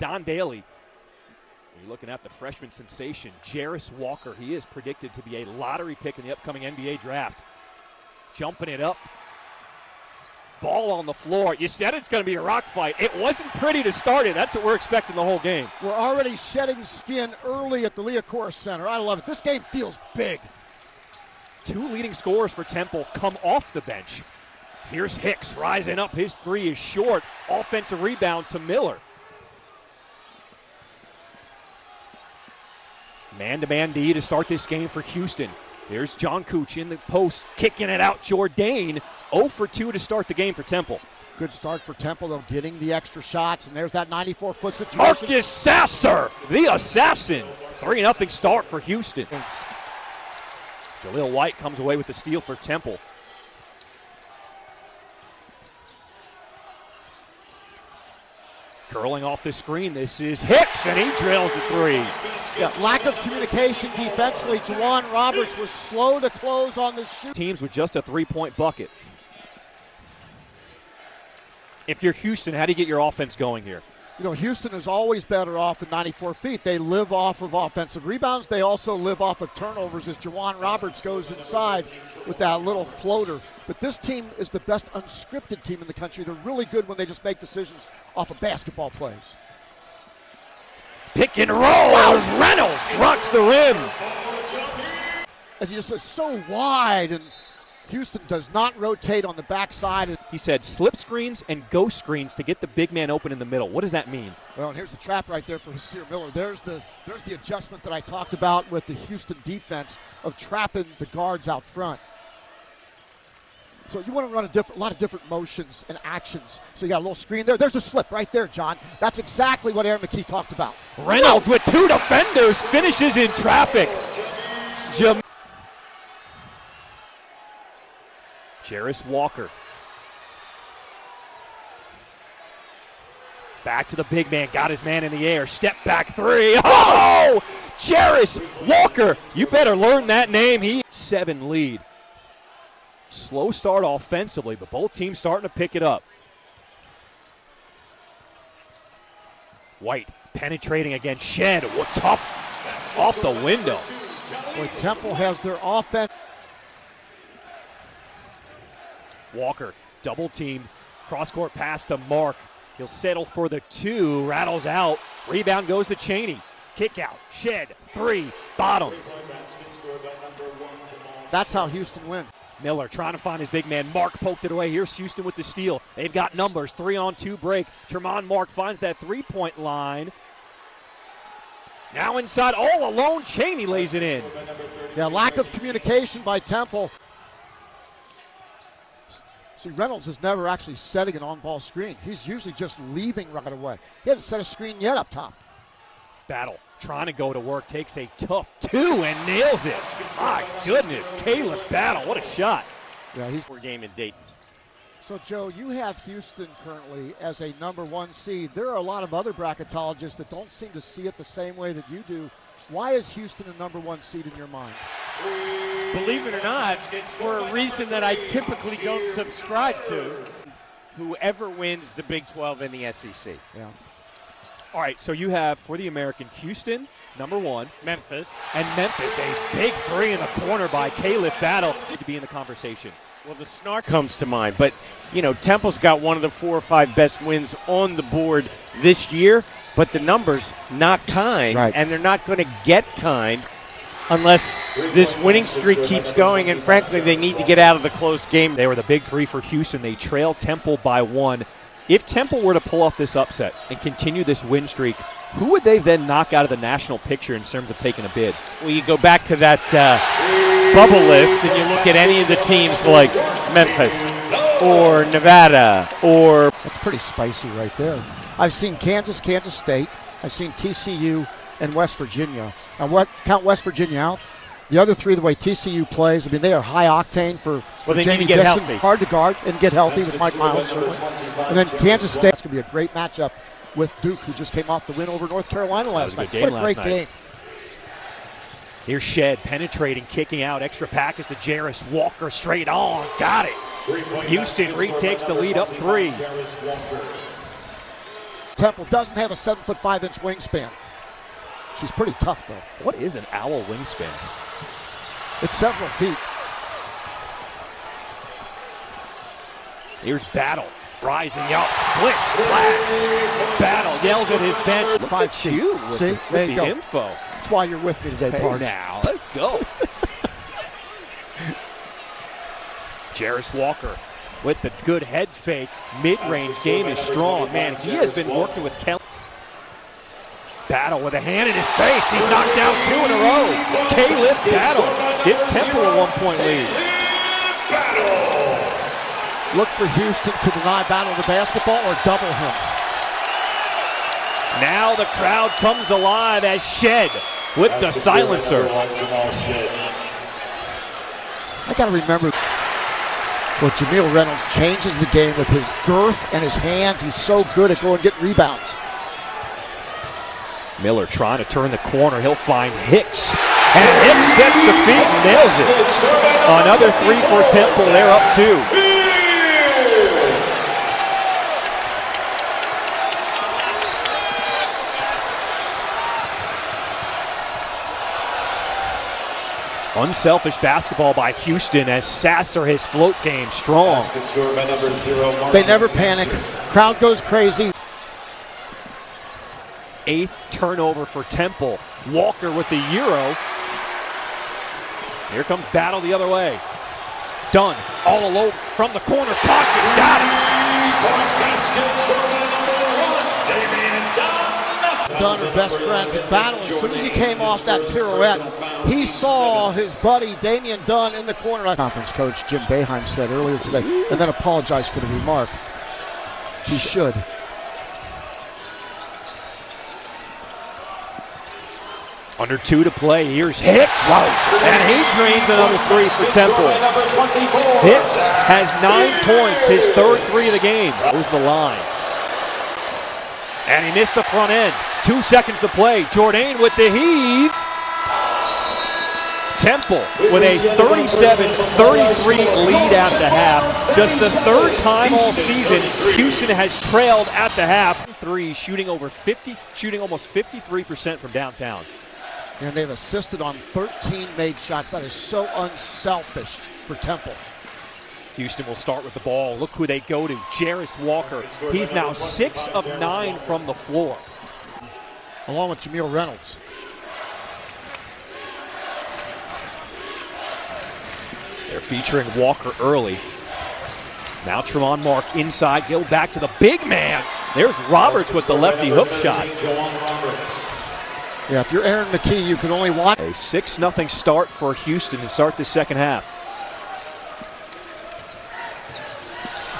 Don Daly. You're looking at the freshman sensation, Jarris Walker. He is predicted to be a lottery pick in the upcoming NBA draft. Jumping it up. Ball on the floor. You said it's going to be a rock fight. It wasn't pretty to start it. That's what we're expecting the whole game. We're already shedding skin early at the Liacouras Center. I love it. This game feels big. Two leading scorers for Temple come off the bench. Here's Hicks rising up. His three is short. Offensive rebound to Miller. Man-to-man D to start this game for Houston. There's John Cooch in the post, kicking it out. Jourdain 0 for 2 to start the game for Temple. Good start for Temple, though, getting the extra shots. And there's that 94-foot situation. Marcus Sasser, the assassin. 3-0 start for Houston. Jaleel White comes away with the steal for Temple. Curling off the screen, this is Hicks, and he drills the three. Yeah, lack of communication defensively. Juwan Roberts was slow to close on the shoot. Teams with just a three-point bucket. If you're Houston, how do you get your offense going here? You know, Houston is always better off at 94 feet. They live off of offensive rebounds. They also live off of turnovers as Juwan Roberts goes inside with that little floater. But this team is the best unscripted team in the country. They're really good when they just make decisions off of basketball plays. Pick and roll. Wow. Reynolds rocks the rim. As he just is so wide, and Houston does not rotate on the backside. He said slip screens and ghost screens to get the big man open in the middle. What does that mean? Well, and here's the trap right there for Hasir Miller. There's the adjustment that I talked about with the Houston defense of trapping the guards out front. So you want to run a lot of different motions and actions. So you got a little screen there. There's a slip right there, John. That's exactly what Aaron McKee talked about. Reynolds with two defenders finishes in traffic. Jarris Walker. Back to the big man, got his man in the air, step back three. Oh! Jarris Walker, you better learn that name. He 7 lead. Slow start offensively, but both teams starting to pick it up. White penetrating again, Shed, what tough off the window. Boy, Temple has their offense. Walker, double teamed, cross-court pass to Mark. He'll settle for the 2, rattles out. Rebound goes to Chaney. Kick out, Shed, 3, bottoms. That's how Houston wins. Miller trying to find his big man. Mark poked it away. Here's Houston with the steal. They've got numbers. 3-on-2 break. Tremont Mark finds that three-point line. Now inside, all alone. Chaney lays it in. Yeah, lack of communication by Temple. See, Reynolds is never actually setting an on-ball screen. He's usually just leaving right away. He hasn't set a screen yet up top. Battle, trying to go to work, takes a tough 2 and nails it. My goodness, Caleb Battle, what a shot. Yeah, he's for game in Dayton. So, Joe, you have Houston currently as a number 1 seed. There are a lot of other bracketologists that don't seem to see it the same way that you do. Why is Houston a number 1 seed in your mind? Believe it or not, it's for a reason that I typically don't subscribe to. Whoever wins the Big 12 and the SEC. Yeah. All right, so you have, for the American, Houston, number 1. Memphis. And Memphis, a big 3 in the corner by Caleb Battle to be in the conversation. Well, the snark comes to mind, but, you know, Temple's got one of the 4 or 5 best wins on the board this year, but the numbers not kind, right. And they're not going to get kind unless this winning streak keeps going, and frankly, they need to get out of the close game. They were the big 3 for Houston. They trail Temple by 1. If Temple were to pull off this upset and continue this win streak, who would they then knock out of the national picture in terms of taking a bid? Well, you go back to that bubble list and you look at any of the teams like Memphis or Nevada or... That's pretty spicy right there. I've seen Kansas State. I've seen TCU and West Virginia. And count West Virginia out. The other 3, the way TCU plays, I mean, they are high octane for Jamie Dixon. Healthy. Hard to guard and get healthy with Mike Miles, certainly. And then Kansas State. It's going to be a great matchup with Duke, who just came off the win over North Carolina last night. What a great game. Here's Shed penetrating, kicking out. Extra package to Jarris Walker, straight on. Got it. Houston retakes the lead up 3. Temple doesn't have a 7'5" wingspan. She's pretty tough, though. What is an owl wingspan? It's several feet. Here's Battle. Rising up, splish, splash. Battle yells at his bench. Look at you with See, there you go. Info. That's why you're with me today, Hey, Pards. now, let's go. Jairus Walker with the good head fake. Mid-range game is strong. Man, he has been working with Kelly. Battle with a hand in his face. He's knocked down 2 in a row. K-Lift Battle gives Temple a 1-point lead. Look for Houston to deny Battle the basketball or double him. Now the crowd comes alive as Shed with the silencer. I got to remember, well, Jameel Reynolds changes the game with his girth and his hands. He's so good at going and getting rebounds. Miller trying to turn the corner. He'll find Hicks. And Hicks sets the feet and nails it. Another 3 for Temple. They're up 2. Unselfish basketball by Houston as Sasser, his float game strong. They never panic. Crowd goes crazy. 8th turnover for Temple. Walker with the Euro. Here comes Battle the other way. Dunn all alone from the corner pocket. Got it. Dunn are best friends in Battle. As soon as he came off that pirouette, he saw his buddy Damian Dunn in the corner. Conference coach Jim Boeheim said earlier today, and then apologized for the remark. He should. Under 2 to play. Here's Hicks. Wow. And he drains another 3 for Temple. Hicks has 9 points, his 3rd 3 of the game. Goes the line. And he missed the front end. 2 seconds to play. Jourdain with the heave. Temple with a 37-33 lead at the half. Just the 3rd time all season Houston has trailed at the half. 3 shooting almost 53% from downtown. And they've assisted on 13 made shots. That is so unselfish for Temple. Houston will start with the ball. Look who they go to, Jairus Walker. He's now 6 of 9 from the floor. Along with Jameel Reynolds. They're featuring Walker early. Now Tremont Mark inside, go back to the big man. There's Roberts with the lefty hook shot. Yeah, if you're Aaron McKee, you can only watch. A 6-0 start for Houston to start the second half.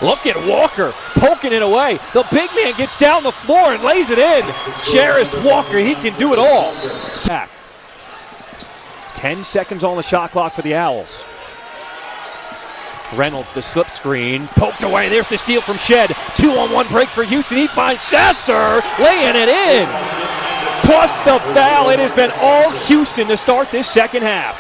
Look at Walker poking it away. The big man gets down the floor and lays it in. Jairus Walker, he can do it all. Sack. 10 seconds on the shot clock for the Owls. Reynolds, the slip screen, poked away. There's the steal from Shed. 2-on-1 break for Houston. He finds Sasser, laying it in. Plus the foul. It has been all Houston to start this second half.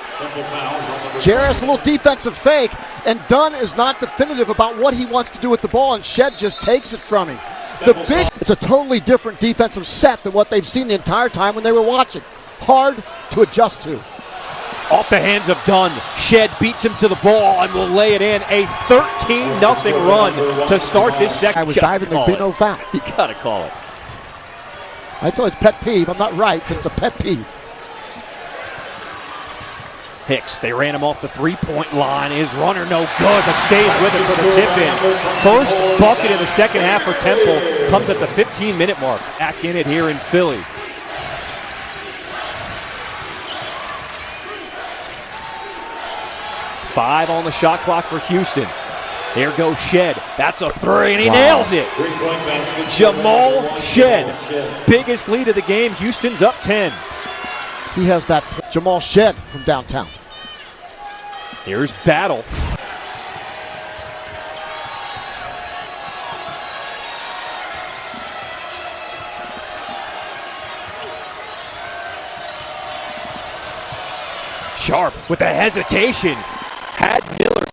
Jairus, a little defensive fake, and Dunn is not definitive about what he wants to do with the ball, and Shed just takes it from him. It's a totally different defensive set than what they've seen the entire time when they were watching. Hard to adjust to. Off the hands of Dunn. Shed beats him to the ball and will lay it in. A 13-0 run to start this second. I was diving, there'd be no foul. You gotta call it. I thought it's pet peeve. I'm not right, but it's a pet peeve. Hicks, they ran him off the three-point line. His runner no good, but stays with him for the tip-in. First bucket in the second half for Temple comes at the 15-minute mark. Back in it here in Philly. Five on the shot clock for Houston. There goes Shed. That's a three, and he nails it. Jamal Shed. Biggest lead of the game. Houston's up 10. He has that Jamal Shed from downtown. Here's Battle. Sharp with a hesitation. Had Miller.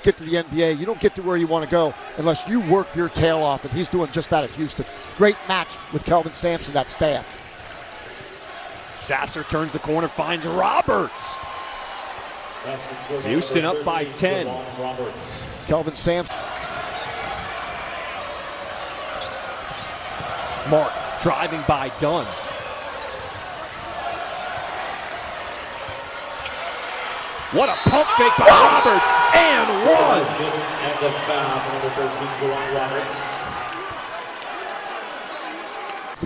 get to the NBA, you don't get to where you want to go unless you work your tail off, and he's doing just that at Houston. Great match with Kelvin Sampson, that staff. Sasser turns the corner, finds Roberts. Houston up by 10. Kelvin Sampson. Mark driving by Dunn. What a pump fake by Roberts, and one. And the foul for number 13, Juwan Roberts.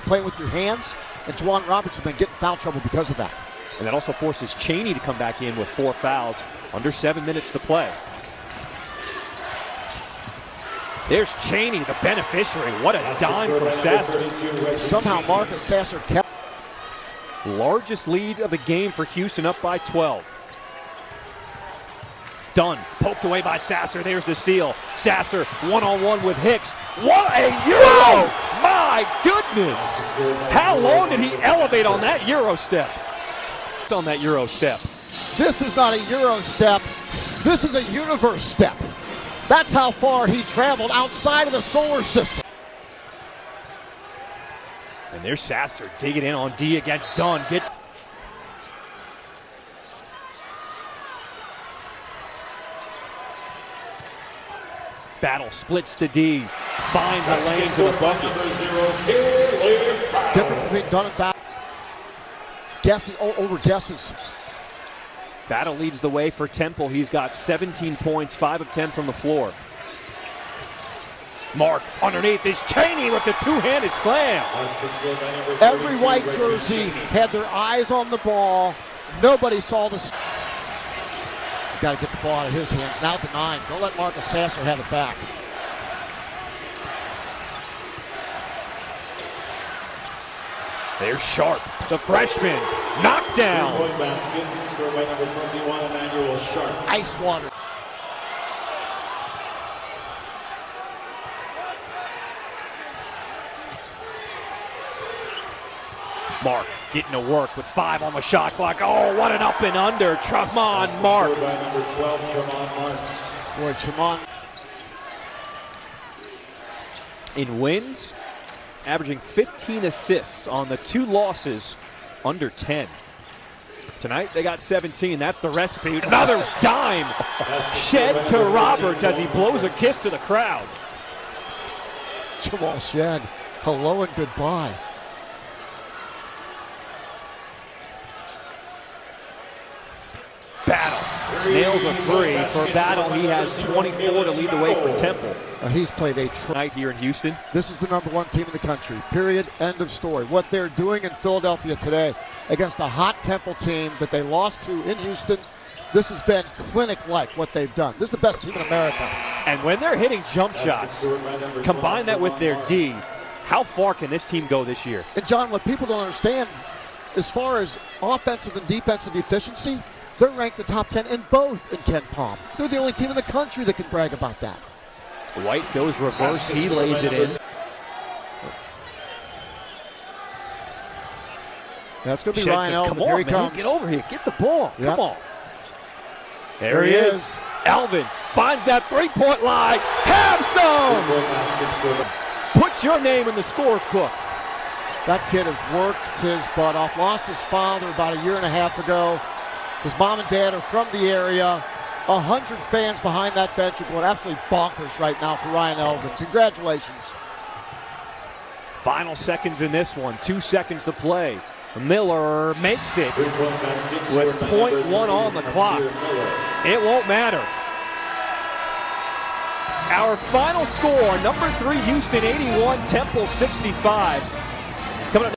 Playing with your hands, and Juwan Roberts has been getting foul trouble because of that. And that also forces Chaney to come back in with 4 fouls. Under 7 minutes to play. There's Chaney, the beneficiary. What a dime from Sasser. Somehow Marcus Sasser kept. Largest lead of the game for Houston, up by 12. Dunn poked away by Sasser. There's the steal. Sasser one-on-one with Hicks. What a Euro! My goodness! How long did he elevate on that Euro step? On that Euro step. This is not a Euro step. This is a universe step. That's how far he traveled outside of the solar system. And there's Sasser digging in on D against Dunn. Gets Battle splits to D. Finds a lane to the bucket. Difference between Dunn and Battle. Guesses, over guesses. Battle leads the way for Temple. He's got 17 points, 5 of 10 from the floor. Mark underneath is Chaney with the two-handed slam. Every white jersey had their eyes on the ball. Nobody saw the. Got to get the ball out of his hands. Now at the 9. Don't let Marcus Sasser have it back. There's Sharp, the freshman, knocked down. Basket scored by number 21, Emmanuel Sharp. Ice water. Mark getting to work with 5 on the shot clock. Oh, what an up and under. Tremont Mark. Scored by number 12, Tremont Marks. Boy, Tremont. In wins, averaging 15 assists on the 2 losses, under 10. Tonight they got 17. That's the recipe. Another dime shed to Roberts as he blows a kiss to the crowd. Jamal Shed. Hello and goodbye. Battle nails a 3 for Battle. He has 24 to lead the way for Temple. He's played a Tonight here in Houston. This is the #1 team in the country. Period. End of story. What they're doing in Philadelphia today against a hot Temple team that they lost to in Houston, this has been clinic-like what they've done. This is the best team in America. And when they're hitting jump shots, combine that with their D, how far can this team go this year? And John, what people don't understand, as far as offensive and defensive efficiency, they're ranked the top 10 in both in Ken Palm. They're the only team in the country that can brag about that. White goes reverse. He lays it in. That's going to be Shed Ryan says, Elvin. come on, Here he man. comes. Get over here. Get the ball. Yep. Come on. There he is. Elvin finds that three-point line. Have some. Put your name in the scores book. That kid has worked his butt off. Lost his father about a year and a half ago. His mom and dad are from the area. 100 fans behind that bench are going absolutely bonkers right now for Ryan Elvin. Congratulations. Final seconds in this one. 2 seconds to play. Miller makes it with .1 on the clock. It won't matter. Our final score, number 3 Houston 81, Temple 65.